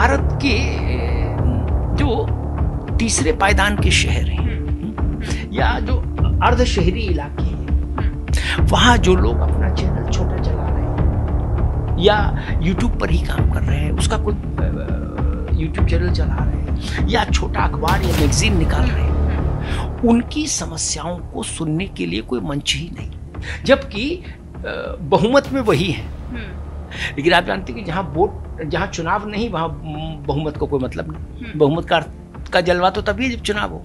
भारत के जो तीसरे पायदान के शहर हैं या जो अर्ध शहरी इलाके हैं, वहां जो लोग अपना चैनल छोटा चला रहे हैं या यूट्यूब पर ही काम कर रहे हैं, उसका कोई यूट्यूब चैनल चला रहे हैं या छोटा अखबार या मैगजीन निकाल रहे हैं, उनकी समस्याओं को सुनने के लिए कोई मंच ही नहीं, जबकि बहुमत में वही है। लेकिन आप जानते हैं कि जहां चुनाव नहीं वहां बहुमत को कोई मतलब नहीं। बहुमत का जलवा तो तभी जब चुनाव हो,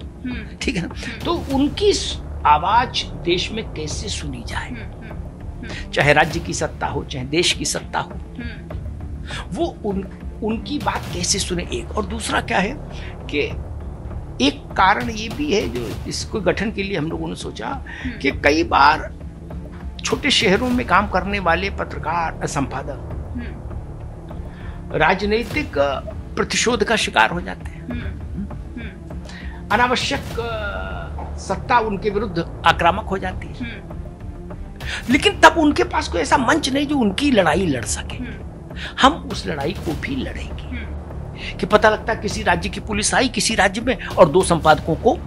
ठीक है ना। तो उनकी आवाज देश में कैसे सुनी जाए, चाहे राज्य की सत्ता हो चाहे देश की सत्ता हो, वो उनकी बात कैसे सुने। एक और दूसरा क्या है कि एक कारण ये भी है जो इसको गठन के लिए हम लोगों ने सोचा कि कई बार छोटे शहरों में काम करने वाले पत्रकार संपादक राजनीतिक प्रतिशोध का शिकार हो जाते हैं, अनावश्यक सत्ता उनके विरुद्ध आक्रामक हो जाती है, लेकिन तब उनके पास कोई ऐसा मंच नहीं जो उनकी लड़ाई लड़ सके। हम उस लड़ाई को भी लड़ेंगे कि पता लगता है किसी राज्य की पुलिस आई किसी राज्य में और 2 संपादकों को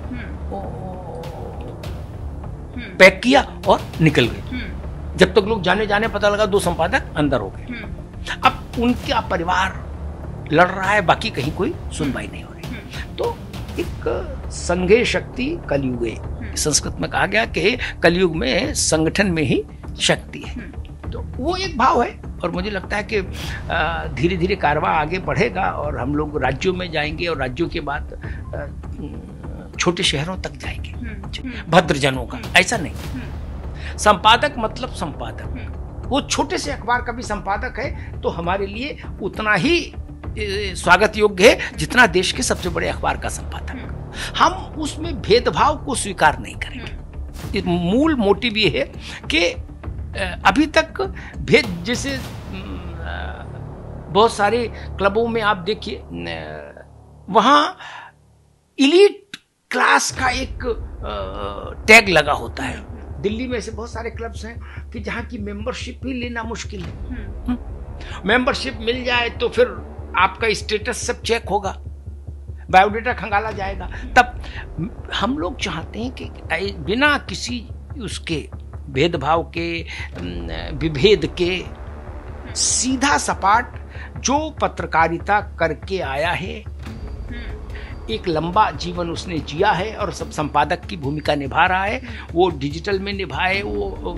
पैक किया और निकल गए। जब तक लोग जाने पता लगा 2 संपादक अंदर हो गए। अब उनका परिवार लड़ रहा है, बाकी कहीं कोई सुनवाई नहीं हो रही। तो एक संघे शक्ति कलयुग है, संस्कृत में कहा गया कि कलयुग में संगठन में ही शक्ति है। तो वो एक भाव है और मुझे लगता है कि धीरे धीरे कारवां आगे बढ़ेगा और हम लोग राज्यों में जाएंगे और राज्यों के बाद छोटे शहरों तक जाएंगे भद्रजनों का। ऐसा नहीं, संपादक मतलब संपादक, वो छोटे से अखबार का भी संपादक है तो हमारे लिए उतना ही स्वागत योग्य है जितना देश के सबसे बड़े अखबार का संपादक। हम उसमें भेदभाव को स्वीकार नहीं करेंगे। मूल मोटिव ये है कि अभी तक भेद, जैसे बहुत सारे क्लबों में आप देखिए वहां इलीट क्लास का एक टैग लगा होता है। दिल्ली में ऐसे बहुत सारे क्लब्स हैं कि जहां की मेंबरशिप ही लेना मुश्किल है। मेंबरशिप मिल जाए तो फिर आपका स्टेटस सब चेक होगा, बायोडेटा खंगाला जाएगा। तब हम लोग चाहते हैं कि बिना किसी उसके भेदभाव के विभेद के सीधा सपाट जो पत्रकारिता करके आया है, एक लंबा जीवन उसने जिया है और सब संपादक की भूमिका निभा रहा है। वो डिजिटल में निभाए, वो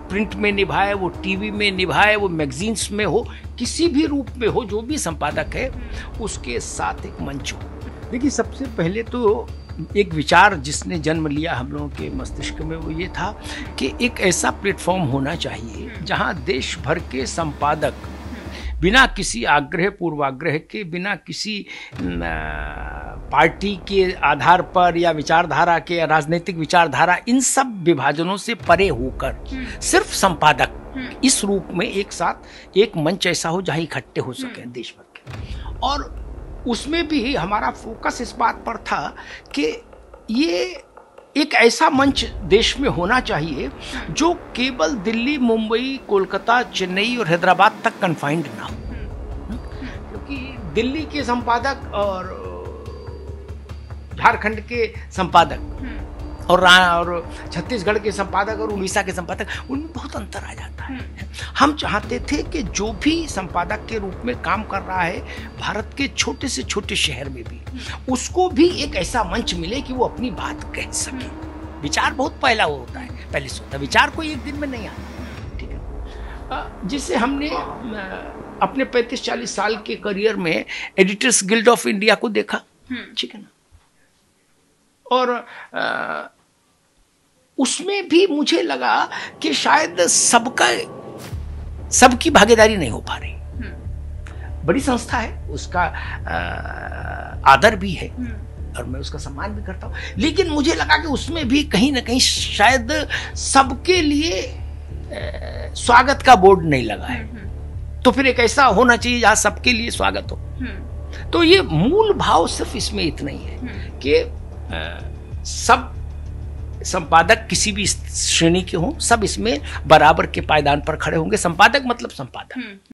प्रिंट में निभाए, वो टीवी में निभाए, वो मैगजीन्स में हो, किसी भी रूप में हो, जो भी संपादक है उसके साथ एक मंच हो। देखिए, सबसे पहले तो एक विचार जिसने जन्म लिया हम लोगों के मस्तिष्क में वो ये था कि एक ऐसा प्लेटफॉर्म होना चाहिए जहां देश भर के संपादक बिना किसी आग्रह पूर्वाग्रह के, बिना किसी पार्टी के आधार पर या विचारधारा के, राजनीतिक विचारधारा, इन सब विभाजनों से परे होकर सिर्फ संपादक इस रूप में एक साथ एक मंच ऐसा हो जहां इकट्ठे हो सके देश भर के। और उसमें भी हमारा फोकस इस बात पर था कि ये एक ऐसा मंच देश में होना चाहिए जो केवल दिल्ली, मुंबई, कोलकाता, चेन्नई और हैदराबाद तक कन्फाइंड ना हो। क्योंकि दिल्ली के संपादक और झारखंड के संपादक और छत्तीसगढ़ के संपादक और उड़ीसा के संपादक, उनमें बहुत अंतर आ जाता है। हम चाहते थे कि जो भी संपादक के रूप में काम कर रहा है भारत के छोटे से छोटे शहर में भी, उसको भी एक ऐसा मंच मिले कि वो अपनी बात कह सके। विचार बहुत पहला होता है, पहले से होता है, विचार कोई एक दिन में नहीं आता, ठीक है। जिससे हमने अपने 35-40 साल के करियर में एडिटर्स गिल्ड ऑफ इंडिया को देखा, ठीक है ना, और उसमें भी मुझे लगा कि शायद सबकी भागीदारी नहीं हो पा रही। बड़ी संस्था है, उसका आदर भी है और मैं उसका सम्मान भी करता हूँ, लेकिन मुझे लगा कि उसमें भी कहीं ना कहीं शायद सबके लिए स्वागत का बोर्ड नहीं लगा है। तो फिर एक ऐसा होना चाहिए जहां सबके लिए स्वागत हो। तो ये मूल भाव सिर्फ इसमें इतना ही है कि सब संपादक किसी भी श्रेणी के हों, सब इसमें बराबर के पायदान पर खड़े होंगे। संपादक मतलब संपादक।